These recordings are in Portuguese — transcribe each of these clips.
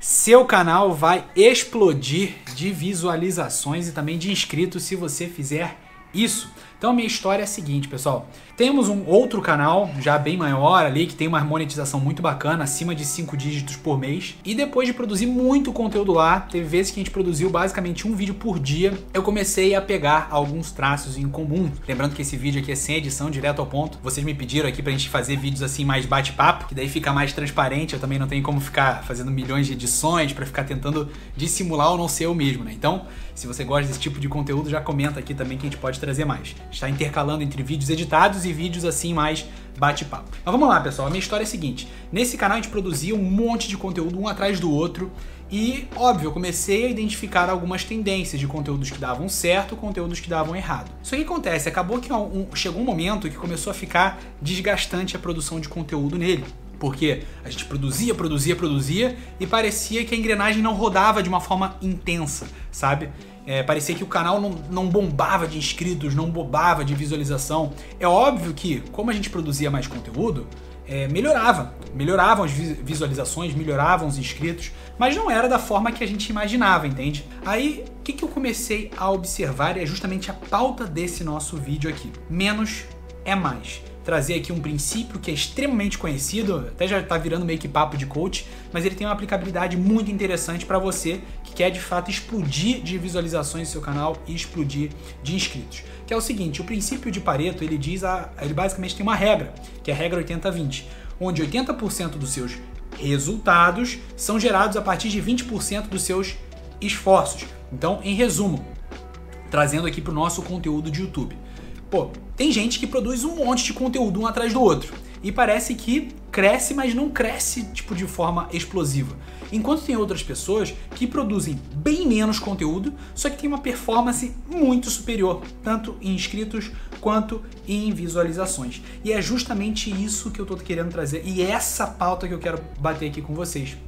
Seu canal vai explodir de visualizações e também de inscritos se você fizer isso. Então a minha história é a seguinte, pessoal. Temos um outro canal, já bem maior ali, que tem uma monetização muito bacana, acima de 5 dígitos por mês. E depois de produzir muito conteúdo lá, teve vezes que a gente produziu basicamente um vídeo por dia, eu comecei a pegar alguns traços em comum. Lembrando que esse vídeo aqui é sem edição, direto ao ponto. Vocês me pediram aqui pra gente fazer vídeos assim mais bate-papo, que daí fica mais transparente. Eu também não tenho como ficar fazendo milhões de edições pra ficar tentando dissimular ou não ser eu mesmo, né? Então, se você gosta desse tipo de conteúdo, já comenta aqui também que a gente pode trazer mais. Está intercalando entre vídeos editados e vídeos assim mais bate-papo. Mas vamos lá, pessoal. A minha história é a seguinte. Nesse canal a gente produzia um monte de conteúdo um atrás do outro e, óbvio, eu comecei a identificar algumas tendências de conteúdos que davam certo, conteúdos que davam errado. Só que acontece, acabou que chegou um momento que começou a ficar desgastante a produção de conteúdo nele. Porque a gente produzia e parecia que a engrenagem não rodava de uma forma intensa, sabe? Parecia que o canal não bombava de inscritos, não bombava de visualização. É óbvio que, como a gente produzia mais conteúdo, melhoravam as visualizações, melhoravam os inscritos, mas não era da forma que a gente imaginava, entende? Aí, o que eu comecei a observar é justamente a pauta desse nosso vídeo aqui. Menos é mais. Trazer aqui um princípio que é extremamente conhecido, até já tá virando meio que papo de coach, mas ele tem uma aplicabilidade muito interessante para você que quer de fato explodir de visualizações no seu canal e explodir de inscritos. Que é o seguinte, o princípio de Pareto, ele basicamente tem uma regra, que é a regra 80-20, onde 80% dos seus resultados são gerados a partir de 20% dos seus esforços. Então, em resumo, trazendo aqui para o nosso conteúdo de YouTube. Pô, tem gente que produz um monte de conteúdo um atrás do outro e parece que cresce, mas não cresce tipo de forma explosiva. Enquanto tem outras pessoas que produzem bem menos conteúdo, só que tem uma performance muito superior, tanto em inscritos quanto em visualizações. E é justamente isso que eu tô querendo trazer e é essa pauta que eu quero bater aqui com vocês.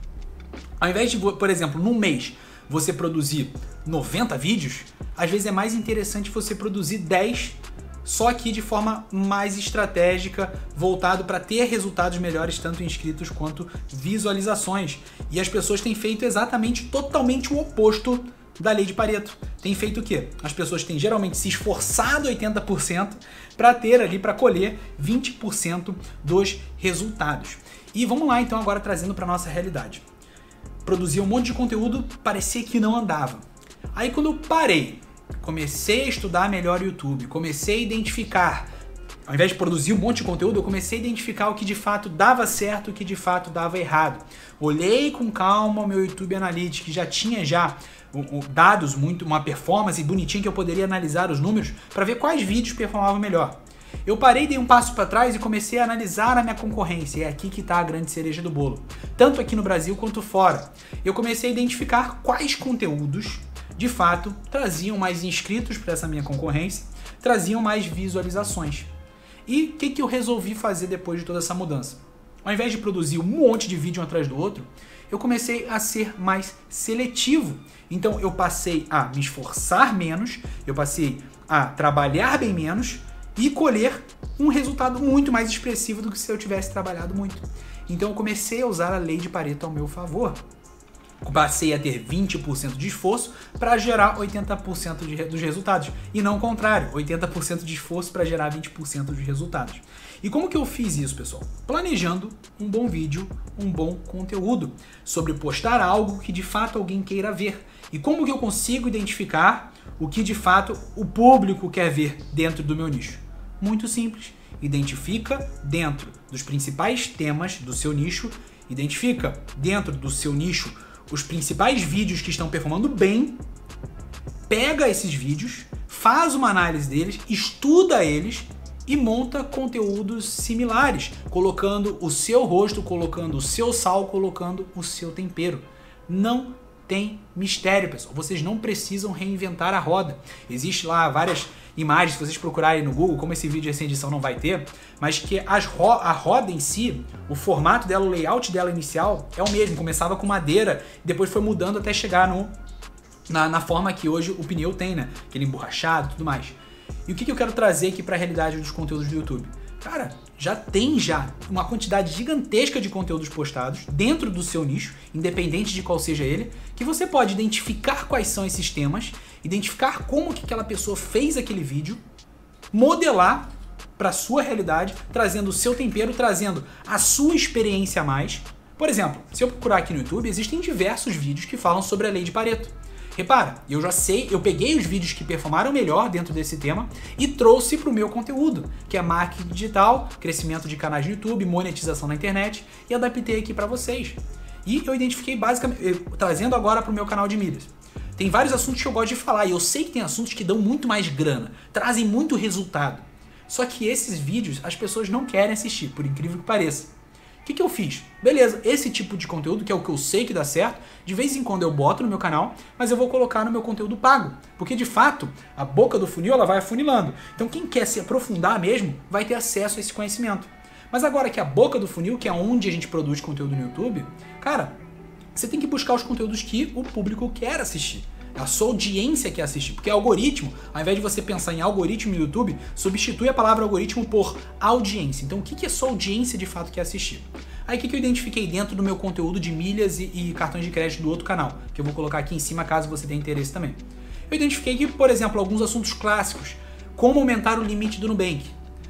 Ao invés de, por exemplo, num mês você produzir 90 vídeos, às vezes é mais interessante você produzir 10 só aqui de forma mais estratégica, voltado para ter resultados melhores tanto em inscritos quanto visualizações. E as pessoas têm feito exatamente, totalmente o oposto da lei de Pareto. Tem feito o quê? As pessoas têm geralmente se esforçado 80% para ter ali, para colher 20% dos resultados. E vamos lá então agora trazendo para nossa realidade. Produzia um monte de conteúdo, parecia que não andava. Aí quando eu parei, comecei a estudar melhor o YouTube, comecei a identificar, ao invés de produzir um monte de conteúdo, eu comecei a identificar o que de fato dava certo e o que de fato dava errado. Olhei com calma o meu YouTube Analytics, que já tinha dados, uma performance bonitinha que eu poderia analisar os números para ver quais vídeos performavam melhor. Eu parei, dei um passo para trás e comecei a analisar a minha concorrência. É aqui que está a grande cereja do bolo, tanto aqui no Brasil quanto fora. Eu comecei a identificar quais conteúdos de fato traziam mais inscritos para essa minha concorrência, traziam mais visualizações. E o que eu resolvi fazer depois de toda essa mudança? Ao invés de produzir um monte de vídeo um atrás do outro, eu comecei a ser mais seletivo. Então eu passei a me esforçar menos, eu passei a trabalhar bem menos e colher um resultado muito mais expressivo do que se eu tivesse trabalhado muito. Então eu comecei a usar a lei de Pareto ao meu favor. Passei a ter 20% de esforço para gerar 80% dos resultados. E não o contrário, 80% de esforço para gerar 20% dos resultados. E como que eu fiz isso, pessoal? Planejando um bom vídeo, um bom conteúdo sobre postar algo que de fato alguém queira ver. E como que eu consigo identificar o que de fato o público quer ver dentro do meu nicho? Muito simples. Identifica dentro dos principais temas do seu nicho, identifica dentro do seu nicho os principais vídeos que estão performando bem, pega esses vídeos, faz uma análise deles, estuda eles e monta conteúdos similares, colocando o seu rosto, colocando o seu sal, colocando o seu tempero. Não tem mistério, pessoal. Vocês não precisam reinventar a roda. Existe lá várias imagens, se vocês procurarem no Google, como esse vídeo sem edição não vai ter, mas que a roda em si, o formato dela, o layout dela inicial é o mesmo. Começava com madeira e depois foi mudando até chegar na forma que hoje o pneu tem, né? Aquele emborrachado e tudo mais. E o que eu quero trazer aqui para a realidade dos conteúdos do YouTube? cara, já tem uma quantidade gigantesca de conteúdos postados dentro do seu nicho, independente de qual seja ele, que você pode identificar quais são esses temas, identificar como que aquela pessoa fez aquele vídeo, modelar para sua realidade, trazendo o seu tempero, trazendo a sua experiência a mais. Por exemplo, se eu procurar aqui no YouTube, existem diversos vídeos que falam sobre a lei de Pareto. Repara, eu já sei, eu peguei os vídeos que performaram melhor dentro desse tema e trouxe para o meu conteúdo, que é marketing digital, crescimento de canais no YouTube, monetização na internet, e adaptei aqui para vocês. E eu identifiquei basicamente, trazendo agora para o meu canal de mídias. Tem vários assuntos que eu gosto de falar, e eu sei que tem assuntos que dão muito mais grana, trazem muito resultado. Só que esses vídeos as pessoas não querem assistir, por incrível que pareça. O que eu fiz? Beleza, esse tipo de conteúdo, que é o que eu sei que dá certo, de vez em quando eu boto no meu canal, mas eu vou colocar no meu conteúdo pago. Porque, de fato, a boca do funil ela vai afunilando. Então, quem quer se aprofundar mesmo, vai ter acesso a esse conhecimento. Mas agora que a boca do funil, que é onde a gente produz conteúdo no YouTube, cara, você tem que buscar os conteúdos que o público quer assistir. A sua audiência quer assistir, porque algoritmo, ao invés de você pensar em algoritmo no YouTube, substitui a palavra algoritmo por audiência. Então o que a sua audiência de fato quer assistir? Aí o que eu identifiquei dentro do meu conteúdo de milhas e cartões de crédito do outro canal, que eu vou colocar aqui em cima caso você tenha interesse também. Eu identifiquei que, por exemplo, alguns assuntos clássicos, como aumentar o limite do Nubank.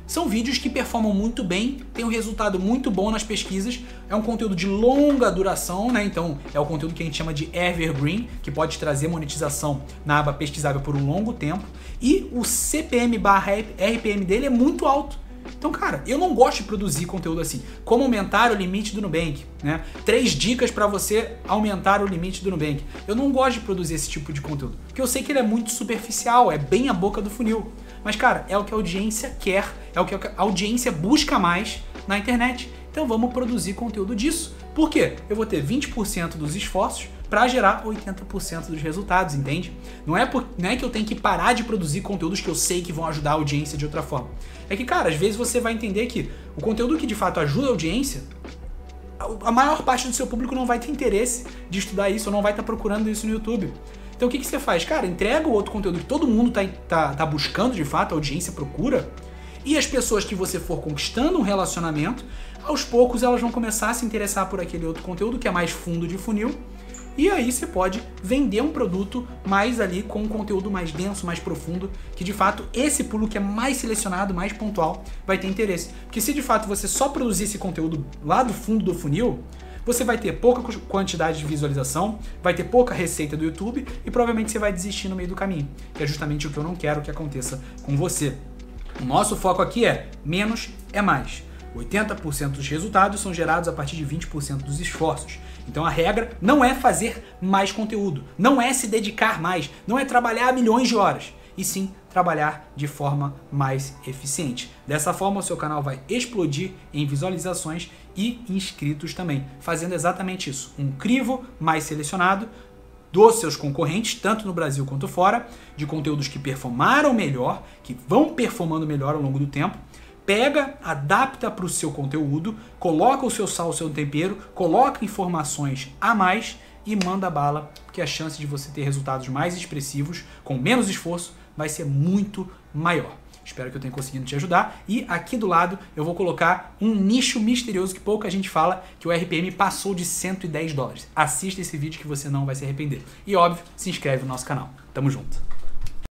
São vídeos que performam muito bem, tem um resultado muito bom nas pesquisas, é um conteúdo de longa duração, né? Então é o conteúdo que a gente chama de evergreen, que pode trazer monetização na aba pesquisável por um longo tempo, e o CPM/RPM dele é muito alto. Então, cara, eu não gosto de produzir conteúdo assim. Como aumentar o limite do Nubank, né? 3 dicas para você aumentar o limite do Nubank. Eu não gosto de produzir esse tipo de conteúdo, porque eu sei que ele é muito superficial, é bem a boca do funil. Mas, cara, é o que a audiência quer, é o que a audiência busca mais na internet. Então vamos produzir conteúdo disso. Por quê? Eu vou ter 20% dos esforços para gerar 80% dos resultados, entende? Não é que eu tenho que parar de produzir conteúdos que eu sei que vão ajudar a audiência de outra forma. É que, cara, às vezes você vai entender que o conteúdo que de fato ajuda a audiência, a maior parte do seu público não vai ter interesse de estudar isso, ou não vai estar procurando isso no YouTube. Então o que você faz? Cara, entrega o outro conteúdo que todo mundo tá buscando de fato, a audiência procura, e as pessoas que você for conquistando um relacionamento, aos poucos elas vão começar a se interessar por aquele outro conteúdo que é mais fundo de funil, e aí você pode vender um produto mais ali com um conteúdo mais denso, mais profundo, que de fato esse público que é mais selecionado, mais pontual, vai ter interesse. Porque se de fato você só produzir esse conteúdo lá do fundo do funil, você vai ter pouca quantidade de visualização, vai ter pouca receita do YouTube e provavelmente você vai desistir no meio do caminho, que é justamente o que eu não quero que aconteça com você. O nosso foco aqui é menos é mais. 80% dos resultados são gerados a partir de 20% dos esforços. Então a regra não é fazer mais conteúdo, não é se dedicar mais, não é trabalhar milhões de horas, e sim trabalhar de forma mais eficiente. Dessa forma o seu canal vai explodir em visualizações e inscritos também, fazendo exatamente isso, um crivo mais selecionado dos seus concorrentes, tanto no Brasil quanto fora, de conteúdos que performaram melhor, que vão performando melhor ao longo do tempo. Pega, adapta para o seu conteúdo, coloca o seu sal, o seu tempero, coloca informações a mais e manda bala, porque a chance de você ter resultados mais expressivos, com menos esforço, vai ser muito maior. Espero que eu tenha conseguido te ajudar. E aqui do lado eu vou colocar um nicho misterioso que pouca gente fala, que o RPM passou de $110. Assista esse vídeo que você não vai se arrepender. E óbvio, se inscreve no nosso canal. Tamo junto.